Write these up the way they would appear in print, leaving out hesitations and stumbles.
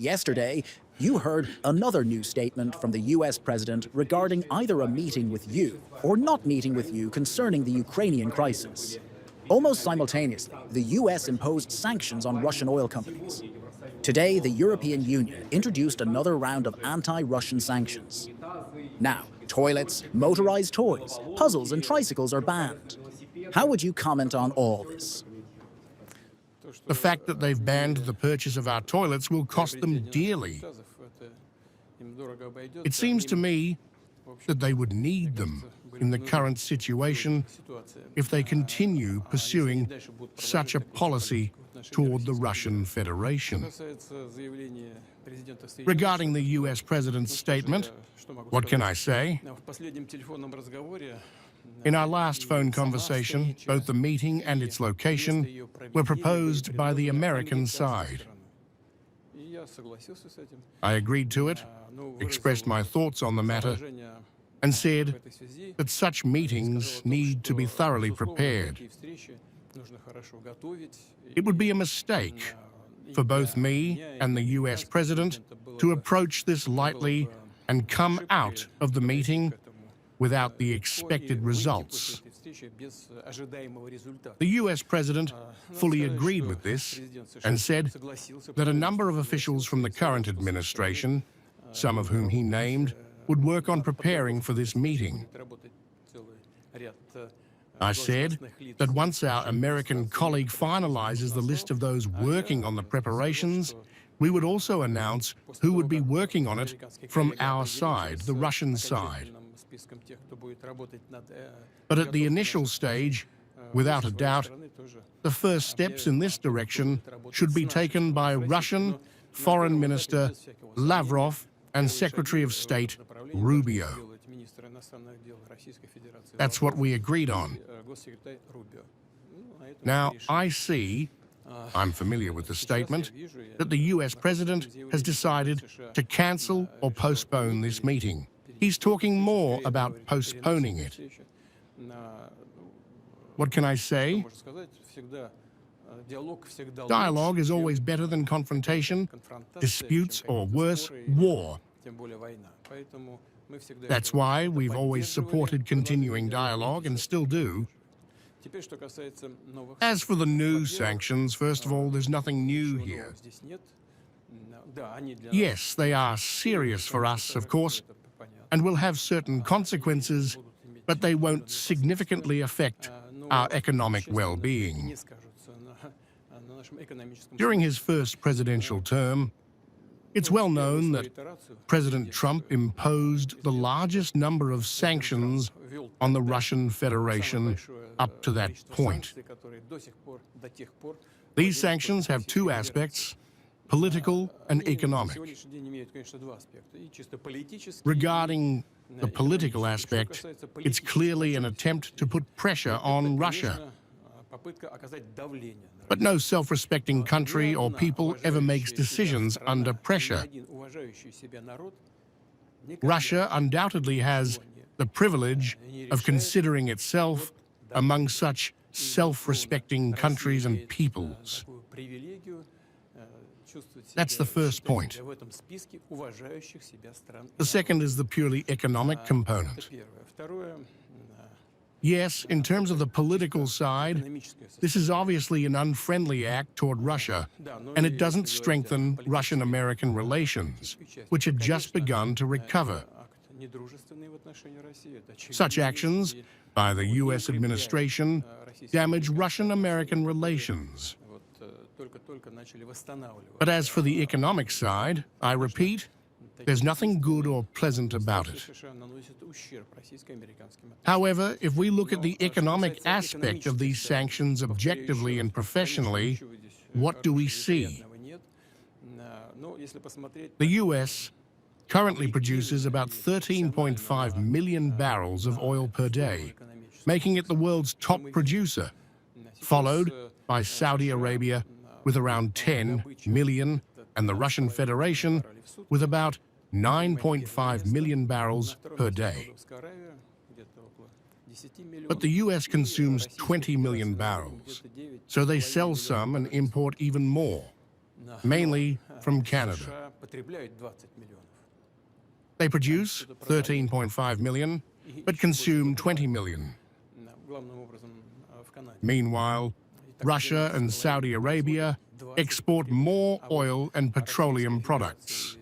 Yesterday, you heard another new statement from the US president regarding either a meeting with you or not meeting with you concerning the Ukrainian crisis. Almost simultaneously, the US imposed sanctions on Russian oil companies. Today, the European Union introduced another round of anti-Russian sanctions. Now, toilets, motorized toys, puzzles, and tricycles are banned. How would you comment on all this? The fact that they've banned the purchase of our toilets will cost them dearly. It seems to me that they would need them in the current situation if they continue pursuing such a policy toward the Russian Federation. Regarding the US president's statement, what can I say? In our last phone conversation, both the meeting and its location were proposed by the American side. I agreed to it, expressed my thoughts on the matter, and said that such meetings need to be thoroughly prepared. It would be a mistake for both me and the US president to approach this lightly and come out of the meeting without the expected results. The US president fully agreed with this and said that a number of officials from the current administration, some of whom he named, would work on preparing for this meeting. I said that once our American colleague finalizes the list of those working on the preparations, we would also announce who would be working on it from our side, the Russian side. But at the initial stage, without a doubt, the first steps in this direction should be taken by Russian Foreign Minister Lavrov and Secretary of State Rubio. That's what we agreed on. Now, I'm familiar with the statement, that the US president has decided to cancel or postpone this meeting. He's talking more about postponing it. What can I say? Dialogue is always better than confrontation, disputes, or worse, war. That's why we've always supported continuing dialogue and still do. As for the new sanctions, first of all, there's nothing new here. Yes, they are serious for us, of course, and will have certain consequences, but they won't significantly affect our economic well-being. During his first presidential term, it's well known that President Trump imposed the largest number of sanctions on the Russian Federation up to that point. These sanctions have two aspects: political and economic. Regarding the political aspect, it's clearly an attempt to put pressure on Russia. But no self-respecting country or people ever makes decisions under pressure. Russia undoubtedly has the privilege of considering itself among such self-respecting countries and peoples. That's the first point. The second is the purely economic component. Yes, in terms of the political side, this is obviously an unfriendly act toward Russia, and it doesn't strengthen Russian-American relations, which had just begun to recover. Such actions by the US administration damage Russian-American relations. But as for the economic side, I repeat, there's nothing good or pleasant about it. However, if we look at the economic aspect of these sanctions objectively and professionally, what do we see? The US currently produces about 13.5 million barrels of oil per day, making it the world's top producer, followed by Saudi Arabia with around 10 million and the Russian Federation with about 9.5 million barrels per day. But the US consumes 20 million barrels, so they sell some and import even more. mainly from Canada. They produce 13.5 million, but consume 20 million. Meanwhile, Russia and Saudi Arabia export more oil and petroleum products.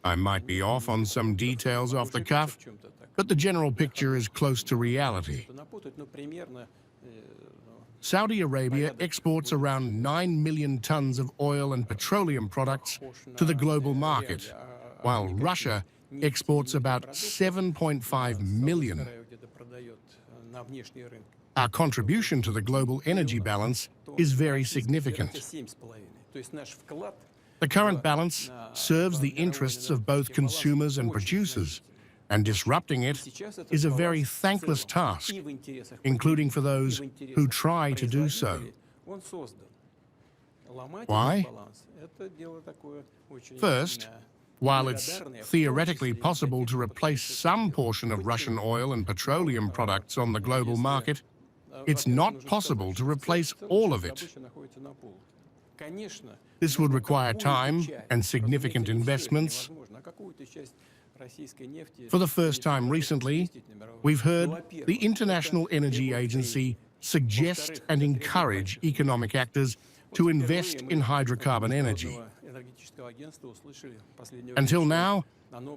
I might be off on some details off the cuff, but the general picture is close to reality. Saudi Arabia exports around 9 million tons of oil and petroleum products to the global market, while Russia exports about 7.5 million. Our contribution to the global energy balance is very significant. The current balance serves the interests of both consumers and producers, and disrupting it is a very thankless task, including for those who try to do so. Why? First, while it's theoretically possible to replace some portion of Russian oil and petroleum products on the global market, it's not possible to replace all of it. This would require time and significant investments. For the first time recently, we've heard the International Energy Agency suggest and encourage economic actors to invest in hydrocarbon energy. Until now,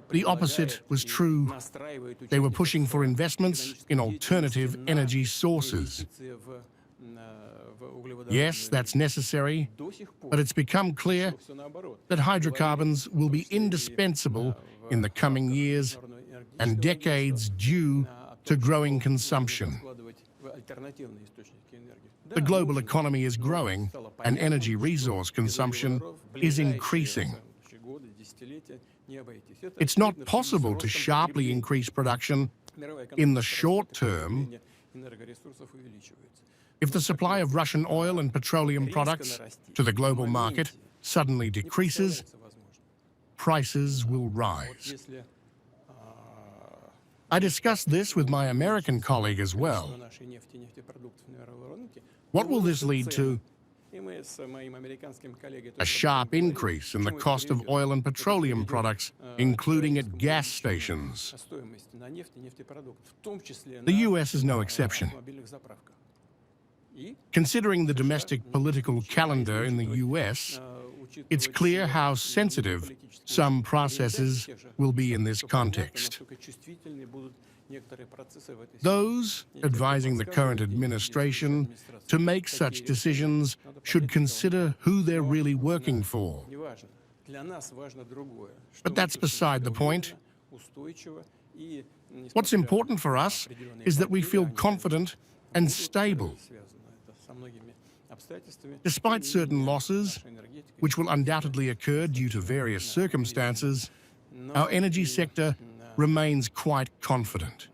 the opposite was true. They were pushing for investments in alternative energy sources. Yes, that's necessary, but it's become clear that hydrocarbons will be indispensable in the coming years and decades due to growing consumption. The global economy is growing, and energy resource consumption is increasing. It's not possible to sharply increase production in the short term if the supply of Russian oil and petroleum products to the global market suddenly decreases. Prices will rise. I discussed this with my American colleague as well. What will this lead to? A sharp increase in the cost of oil and petroleum products, including at gas stations. The US is no exception. Considering the domestic political calendar in the US, it's clear how sensitive some processes will be in this context. Those advising the current administration to make such decisions should consider who they're really working for. But that's beside the point. What's important for us is that we feel confident and stable. Despite certain losses, which will undoubtedly occur due to various circumstances, our energy sector remains quite confident.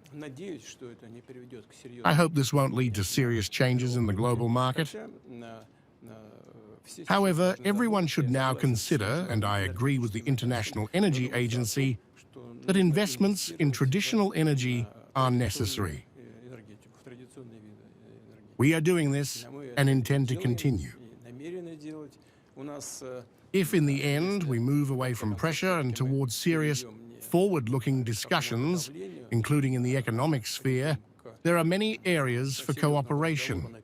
I hope this won't lead to serious changes in the global market. However, everyone should now consider, and I agree with the International Energy Agency, that investments in traditional energy are necessary. We are doing this and intend to continue. If in the end we move away from pressure and towards serious, forward-looking discussions, including in the economic sphere, there are many areas for cooperation.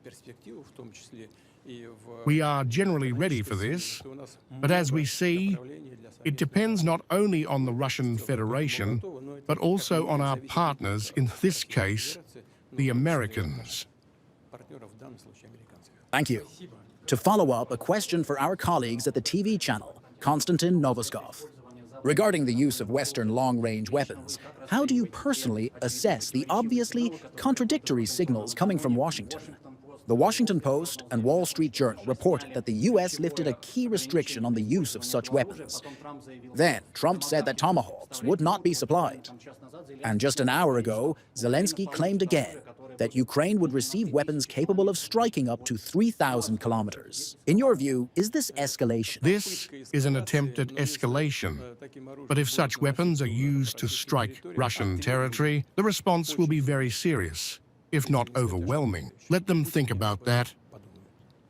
We are generally ready for this, but as we see, it depends not only on the Russian Federation, but also on our partners, in this case, the Americans. Thank you. To follow up, a question for our colleagues at the TV channel, Konstantin Novoskov. Regarding the use of Western long-range weapons, how do you personally assess the obviously contradictory signals coming from Washington? The Washington Post and Wall Street Journal reported that the U.S. lifted a key restriction on the use of such weapons. Then, Trump said that Tomahawks would not be supplied. And just an hour ago, Zelensky claimed again that Ukraine would receive weapons capable of striking up to 3,000 kilometers. In your view, is this escalation? This is an attempt at escalation. But if such weapons are used to strike Russian territory, the response will be very serious, if not overwhelming. Let them think about that